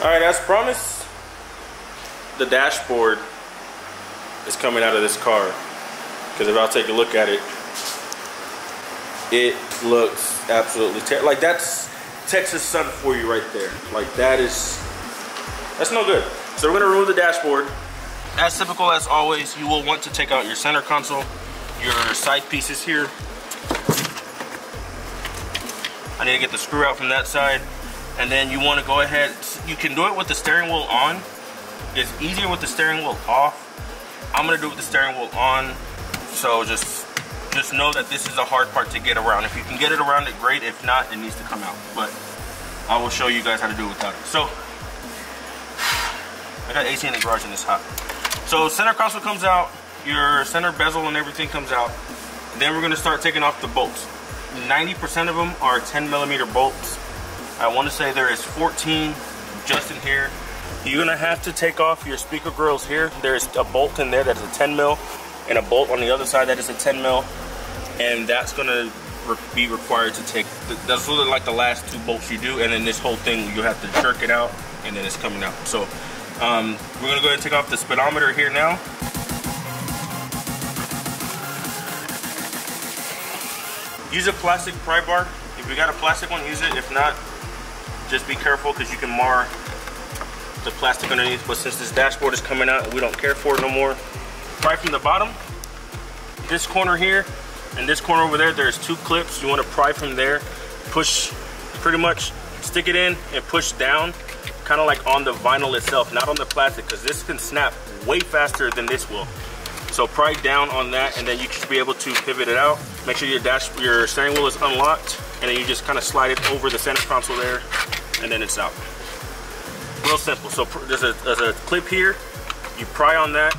Alright, as promised, the dashboard is coming out of this car. Because if I'll take a look at it, it looks absolutely terrible. Like, that's Texas sun for you right there. Like, that's no good. So we're gonna remove the dashboard. As typical as always, you will want to take out your center console, your side pieces here. I need to get the screw out from that side. And then you want to go ahead, you can do it with the steering wheel on. It's easier with the steering wheel off. I'm gonna do it with the steering wheel on. So just know that this is a hard part to get around. If you can get it around it, great. If not, it needs to come out. But I will show you guys how to do it without it. So I got AC in the garage and it's hot. So center console comes out, your center bezel and everything comes out. Then we're gonna start taking off the bolts. 90% of them are 10mm bolts. I want to say there is 14 just in here. You're gonna have to take off your speaker grills here. There's a bolt in there that is a 10mm and a bolt on the other side that is a 10mm, and that's gonna be required to take. That's really like the last two bolts you do, and then this whole thing you have to jerk it out, and then it's coming out. So we're gonna go ahead and take off the speedometer here now. Use a plastic pry bar. If you got a plastic one, use it. If not, just be careful because you can mar the plastic underneath. But since this dashboard is coming out, we don't care for it no more. Pry from the bottom. This corner here and this corner over there, there's two clips. You want to pry from there. Push, pretty much stick it in and push down, kind of like on the vinyl itself, not on the plastic, because this can snap way faster than this will. So pry down on that, and then you should be able to pivot it out. Make sure your steering wheel is unlocked, and then you just kind of slide it over the center console there, and then it's out. Real simple. So there's a clip here. You pry on that,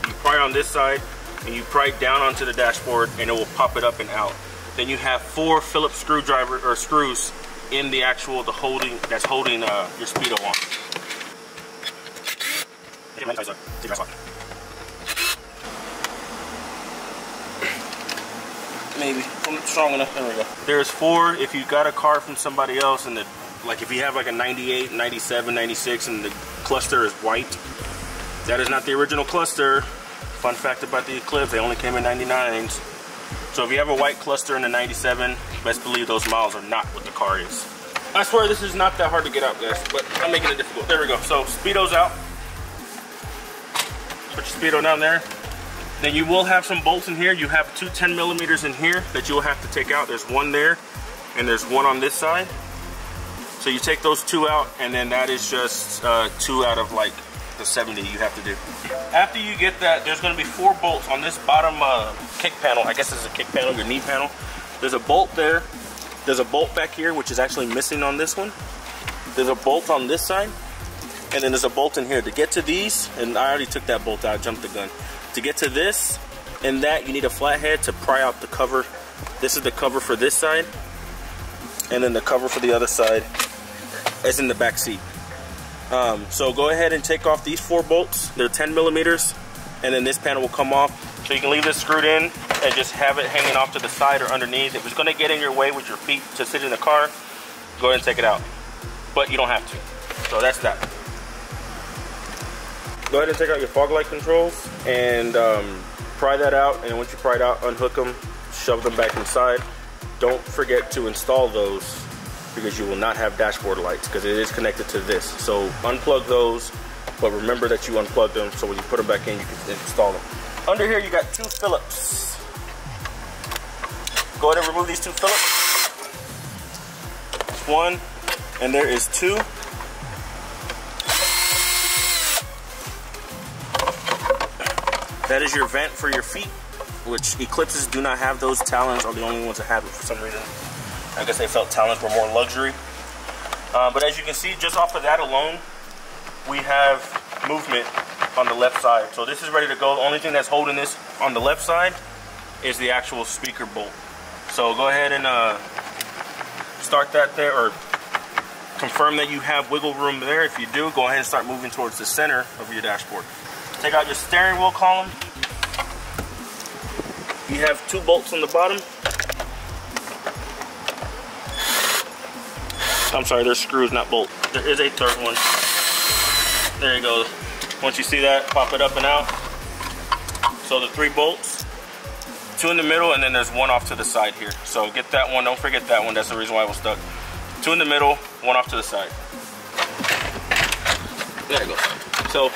you pry on this side, and you pry down onto the dashboard, and it will pop it up and out. Then you have 4 Phillips screwdriver or screws in the actual holding your speedo on. Maybe strong enough. There we go. There's 4 if you got a car from somebody else, and like if you have like a 98, 97, 96, and the cluster is white, that is not the original cluster. Fun fact about the Eclipse, they only came in 99s. So if you have a white cluster in a 97, best believe those miles are not what the car is. I swear this is not that hard to get out, guys, but I'm making it difficult. There we go. So speedo's out. Put your speedo down there. Then you will have some bolts in here. You have 2 10mm in here that you will have to take out. There's one there, and there's one on this side. So you take those 2 out, and then that is just 2 out of like the 70 you have to do. After you get that, there's gonna be 4 bolts on this bottom kick panel. I guess this is a kick panel, your knee panel. There's a bolt there. There's a bolt back here, which is actually missing on this one. There's a bolt on this side, and then there's a bolt in here. To get to these, and I already took that bolt out, jumped the gun. To get to this and that, you need a flathead to pry out the cover. This is the cover for this side, and then the cover for the other side is in the back seat. So go ahead and take off these 4 bolts. They're 10mm, and then this panel will come off. So you can leave this screwed in and just have it hanging off to the side or underneath. If it's gonna get in your way with your feet to sit in the car, go ahead and take it out. But you don't have to. So that's that. Go ahead and take out your fog light controls and pry that out. And once you pry it out, unhook them, shove them back inside. Don't forget to install those, because you will not have dashboard lights because it is connected to this. So unplug those, but remember that you unplugged them, so when you put them back in, you can install them. Under here, you got 2 Phillips. Go ahead and remove these 2 Phillips. There's 1, and there is 2. That is your vent for your feet, which Eclipses do not have. Those Talons are the only ones that have it for some reason. I guess they felt Talons were more luxury. But as you can see, just off of that alone, we have movement on the left side. So this is ready to go. The only thing that's holding this on the left side is the actual speaker bolt. So go ahead and start that there, or confirm that you have wiggle room there. If you do, go ahead and start moving towards the center of your dashboard. Take out your steering wheel column. You have 2 bolts on the bottom. I'm sorry, there's screws, not bolts. There is a third one. There you go. Once you see that, pop it up and out. So the 3 bolts, 2 in the middle, and then there's 1 off to the side here. So get that one, don't forget that one. That's the reason why it was stuck. 2 in the middle, 1 off to the side. There you go. So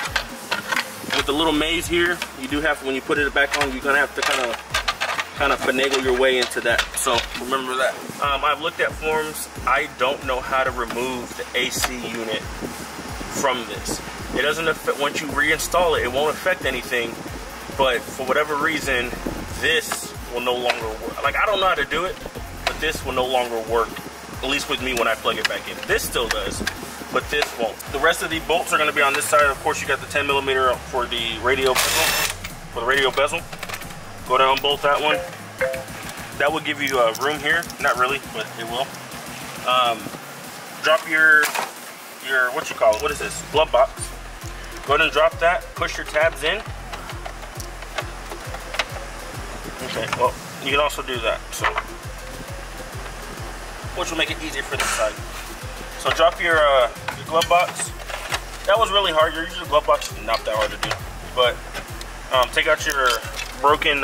with the little maze here, you do have to, when you put it back on, you're gonna have to kind of finagle your way into that. So remember that. I've looked at forums. I don't know how to remove the AC unit from this. It doesn't affect, once you reinstall it, it won't affect anything. But for whatever reason, this will no longer work. Like, I don't know how to do it, but this will no longer work. At least with me when I plug it back in. This still does, but this won't. The rest of the bolts are going to be on this side. Of course, you got the 10mm for the radio bezel. Go down, bolt that one. That will give you room here. Not really, but it will. Drop your what you call it? What is this? Glove box. Go ahead and drop that. Push your tabs in. Okay. Well, you can also do that. So, which will make it easier for this side. So drop your glove box. That was really hard. Your usual glove box is not that hard to do. But take out your broken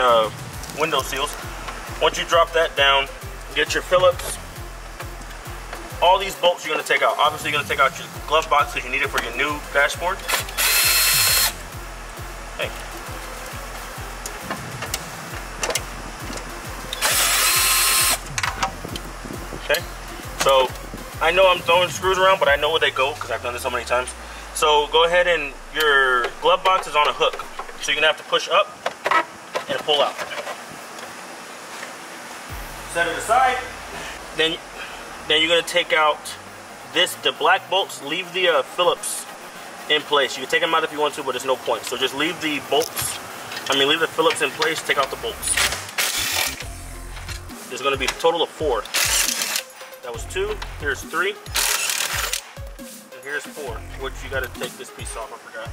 window seals. Once you drop that down, get your Phillips. All these bolts you're going to take out. Obviously, you're going to take out your glove box because you need it for your new dashboard. Hey. Okay. So, I know I'm throwing screws around, but I know where they go because I've done this so many times. So, go ahead and your glove box is on a hook. So, you're going to have to push up and pull out. Set it aside. Then you're going to take out the black bolts. Leave the Phillips in place. You can take them out if you want to, but there's no point. So just leave the bolts, leave the Phillips in place, take out the bolts. There's going to be a total of 4. That was 2, here's 3, and here's 4, which you got to take this piece off, I forgot.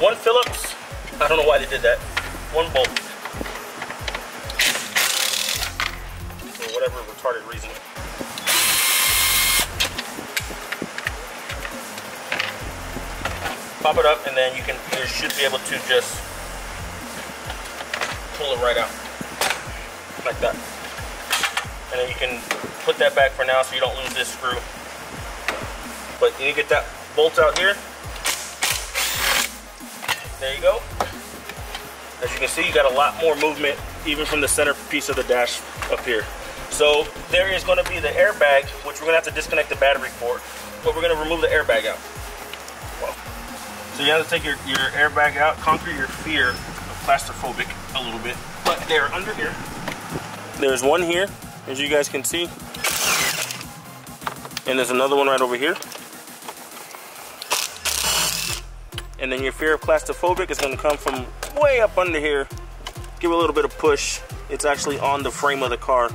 1 Phillips, I don't know why they did that, 1 bolt. Whatever retarded reason. Pop it up and then you should be able to just pull it right out. Like that. And then you can put that back for now so you don't lose this screw. But you need to get that bolt out here. There you go. As you can see, you got a lot more movement even from the center piece of the dash up here. So there is going to be the airbag, which we're going to have to disconnect the battery for, but we're going to remove the airbag out. Wow. So you have to take your airbag out, conquer your fear of claustrophobic a little bit. But they're under here. There's one here, as you guys can see. And there's another one right over here. And then your fear of claustrophobic is going to come from way up under here. Give it a little bit of push. It's actually on the frame of the car.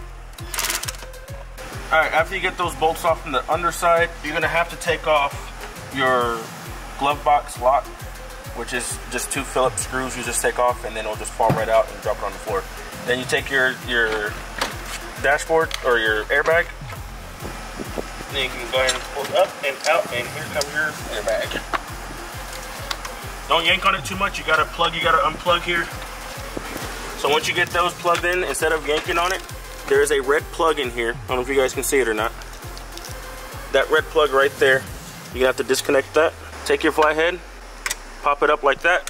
Alright, after you get those bolts off from the underside, you're going to have to take off your glove box lock, which is just 2 Phillips screws you just take off and then it'll just fall right out and drop it on the floor. Then you take your dashboard or your airbag, then you can go ahead and pull it up and out, and here comes your airbag. Don't yank on it too much, you gotta unplug here. So once you get those plugged in, instead of yanking on it, there is a red plug in here. I don't know if you guys can see it or not. That red plug right there, you're gonna have to disconnect that. Take your flathead, pop it up like that,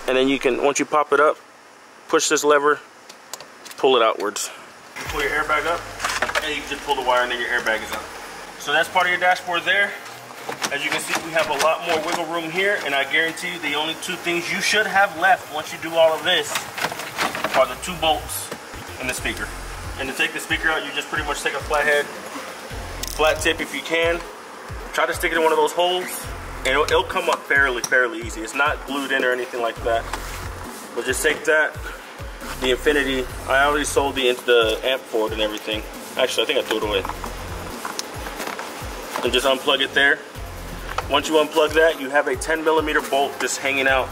and then you can, once you pop it up, push this lever, pull it outwards. You pull your airbag up, and you can just pull the wire and then your airbag is out. So that's part of your dashboard there. As you can see, we have a lot more wiggle room here, and I guarantee you the only 2 things you should have left once you do all of this are the 2 bolts and the speaker. And to take the speaker out, you just pretty much take a flathead, flat tip if you can, try to stick it in one of those holes, and it'll come up fairly easy. It's not glued in or anything like that. But just take that, the Infinity, I already sold the amp for it and everything. Actually, I think I threw it away. And just unplug it there. Once you unplug that, you have a 10mm bolt just hanging out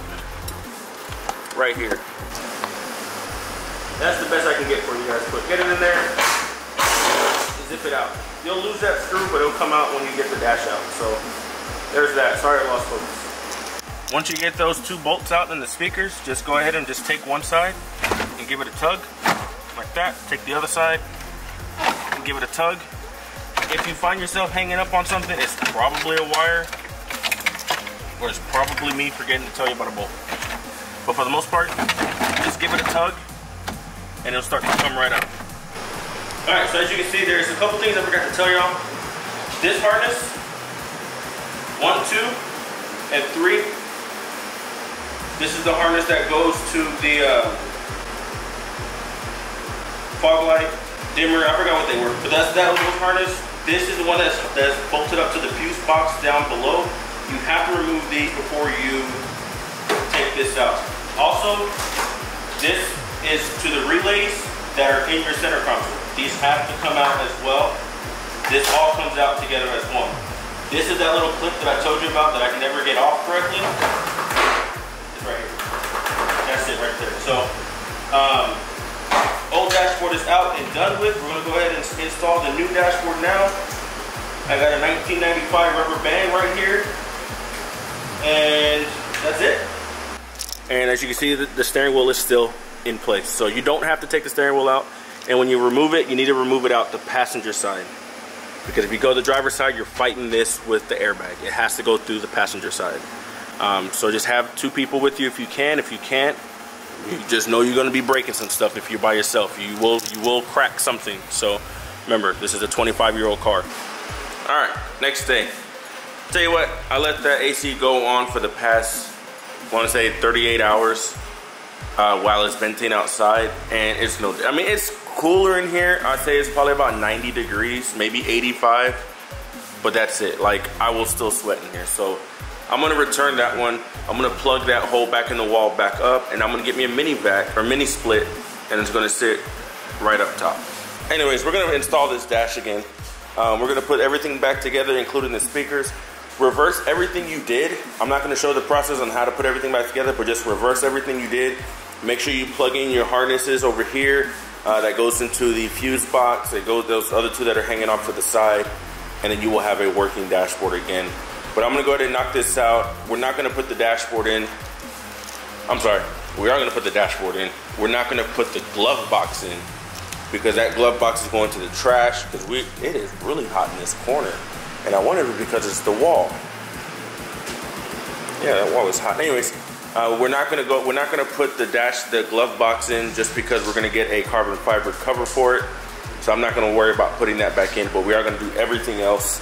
right here. That's the best I can get for you guys. But get it in there, zip it out. you'll lose that screw, but it'll come out when you get the dash out. So there's that. Sorry, I lost focus. Once you get those 2 bolts out in the speakers, just go ahead and just take one side and give it a tug, like that. Take the other side and give it a tug. If you find yourself hanging up on something, it's probably a wire, or it's probably me forgetting to tell you about a bolt. But for the most part, just give it a tug, and it'll start to come right out. All right, so as you can see, there's a couple things I forgot to tell y'all. This harness, 1, 2, and 3. This is the harness that goes to the fog light, dimmer, I forgot what they were, but that's that little harness. This is the one that's bolted up to the fuse box down below. You have to remove these before you take this out. Also, this is to the relays that are in your center console. These have to come out as well. This all comes out together as one. This is that little clip that I told you about that I can never get off correctly. It's right here. That's it right there. So, old dashboard is out and done with. We're gonna go ahead and install the new dashboard now. I got a 1995 rubber band right here. And that's it. And as you can see, the steering wheel is still in place. So you don't have to take the steering wheel out. And when you remove it, you need to remove it out the passenger side. Because if you go to the driver's side, you're fighting this with the airbag. It has to go through the passenger side. So just have 2 people with you if you can. If you can't, you just know you're gonna be breaking some stuff if you're by yourself. You will crack something. So remember, this is a 25-year-old car. All right, next day. Tell you what, I let that AC go on for the past, I wanna say 38 hours while it's venting outside, and it's no, I mean, it's cooler in here. I'd say it's probably about 90 degrees, maybe 85, but that's it. Like, I will still sweat in here. So I'm gonna return that one. I'm gonna plug that hole back in the wall back up, and I'm gonna get me a mini vac or mini split, and it's gonna sit right up top. Anyways, we're gonna install this dash again. We're gonna put everything back together, including the speakers. Reverse everything you did. I'm not gonna show the process on how to put everything back together, but just reverse everything you did. Make sure you plug in your harnesses over here. That goes into the fuse box. It goes those other 2 that are hanging off to the side, and then you will have a working dashboard again. But I'm gonna go ahead and knock this out. We're not gonna put the dashboard in. I'm sorry, we are gonna put the dashboard in. We're not gonna put the glove box in, because that glove box is going to the trash, because it is really hot in this corner. And I wonder if it's because it's the wall. Yeah, that wall is hot. Anyways, we're not gonna put the glove box in just because we're gonna get a carbon fiber cover for it. So I'm not gonna worry about putting that back in, but we are gonna do everything else.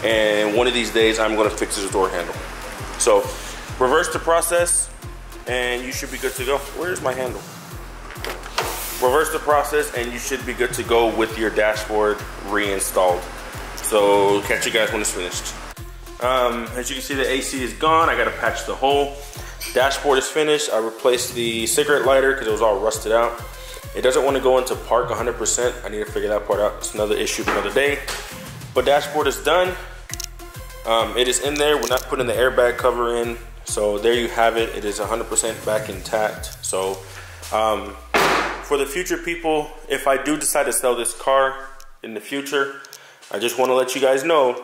And one of these days, I'm gonna fix this door handle. So reverse the process, and you should be good to go. Where's my handle? Reverse the process, and you should be good to go with your dashboard reinstalled. So catch you guys when it's finished. As you can see, the AC is gone. I gotta patch the hole. Dashboard is finished. I replaced the cigarette lighter because it was all rusted out. It doesn't want to go into park 100%. I need to figure that part out. It's another issue for another day. But dashboard is done. It is in there. We're not putting the airbag cover in. So there you have it. It is 100% back intact. So for the future people, if I do decide to sell this car in the future, I just want to let you guys know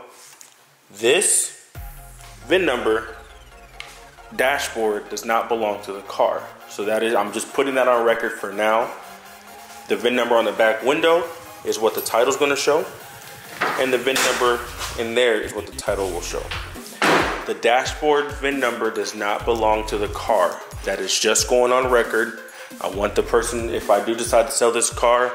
this VIN number dashboard does not belong to the car. So that is, I'm just putting that on record for now. The VIN number on the back window is what the title is going to show, and the VIN number in there is what the title will show. The dashboard VIN number does not belong to the car. That is just going on record. I want the person, if I do decide to sell this car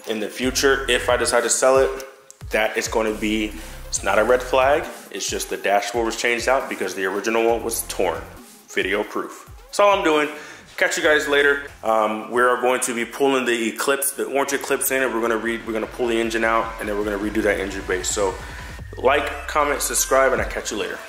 in the future, if I decide to sell it, that is going to be, it's not a red flag. It's just the dashboard was changed out because the original one was torn. Video proof. That's all I'm doing. Catch you guys later. We are going to be pulling the Eclipse, the orange Eclipse in, and we're gonna pull the engine out, and then we're gonna redo that engine base. So like, comment, subscribe, and I'll catch you later.